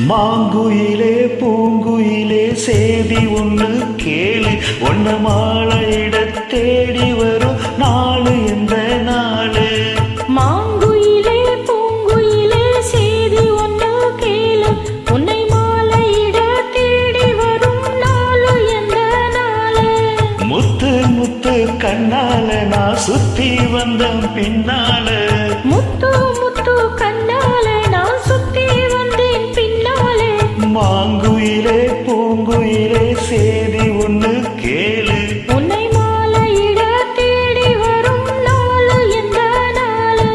மாங்குயிலே பூங்குயிலே சேதி ஒண்ணு கேளு, ஒன்ன மாலையிட தேடி வரும் நாளு என்ற நாளு. மாங்குயிலே பூங்குயிலே சேதி ஒண்ணு கேளு, உன்னை மாலையிட தேடி வரும் நாளு என்ற நாளு. முத்து முத்து கண்ணால நான் சுத்தி வந்த பின்னால, முத்து முத்து கண்ணால நான் சுத்தி வந்தேன் பின்னாலே. மாங்குயிலே பூங்குயிலே சேதி ஒண்ணு கேளு, உன்னை மாலையிட தேடி வரும் நாளு எந்த நாளு.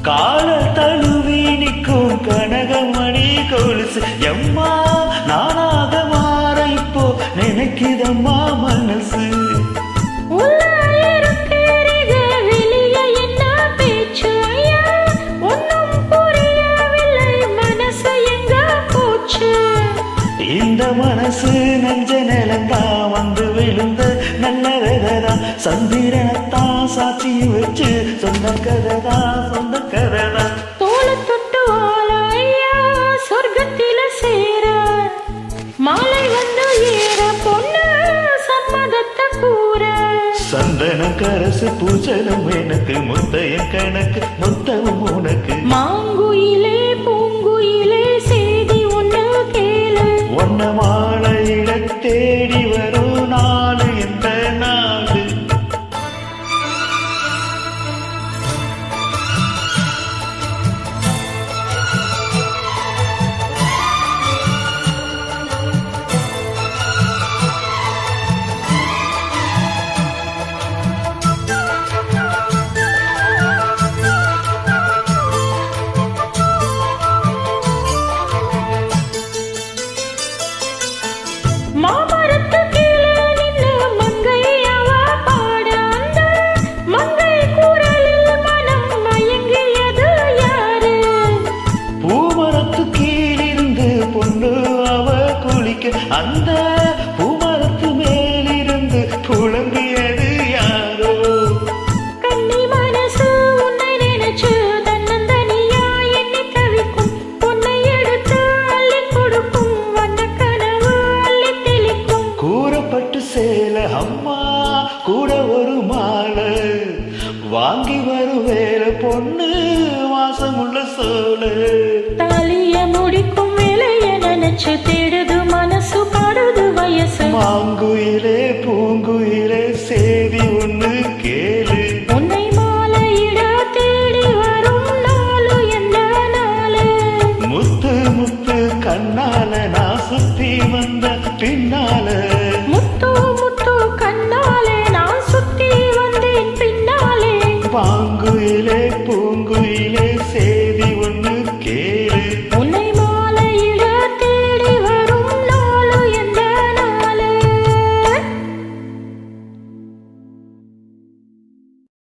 கால தழுவி நிற்கும் கனகமணி கொலுசு, எம்மா நானாக மாற இப்போ நினைக்குதம்மா மனசு. உள்ள இருக்கிறது வெளியே என்ன பேச்சு ஐயா, ஒன்னும் புரியவில்லை மனசு எங்க போச்சு. இந்த மனசு நெஞ்ச நிலந்தான் வந்து விழுந்த நல்ல வெததான், சந்திரனத்தான் சாட்சி வச்சு சொந்த கதைதான் சொந்த கதைதான். தோளை தொட்டு வாழ ஐயா சொர்க்கத்தில சேர, மாலை வந்து ஏற பொண்ணு சம்மதத்தை கூற. சந்தனம் கரசு பூசலும் எனக்கு, முத்தையன் கணக்கு மொத்தமும் உனக்கு. மாங்குயிலே பூங்குயிலே சேதி ஒண்ணு கேளு, ஒன்ன மாலையிட தேடி வரும் நாளு என்ற நாளு. மாமரத்து கீழே நின்னு மங்கை அவ பாட, அந்த மங்கை குரலில் மனம் மயங்கியது யாரு. பூமரத்து கீழிருந்து பொண்ணு அவ குளிக்க, அந்த பூமரத்து மேலிருந்து புலம்பியது யாரோ. கன்னி மனசு உன்னை நினைச்சு தன்னந்தனியா எண்ணி தவிக்கும், பொன்னை எடுத்து அள்ளி கொடுக்கும் வண்ண கனவு அள்ளி தெளிக்கும். கூறப்பட்டு சேல அம்மா கூட ஒரு மாலை வாங்கி வரும் வேற பொண்ணு வாசமுள்ள சோழ. தாலிய முடிக்கும் வேலைய நினைச்சு தேடுது மனசு பாடுது வயசு. மாங்குயிலே பூங்குயிலே சேதி ஒண்ணு கேளு, உன்னை மாலையிட தேடி வரும் நாளு எந்த நாளு. முத்து முத்து கண்ணால நான் சுத்தி வந்த பின்னால.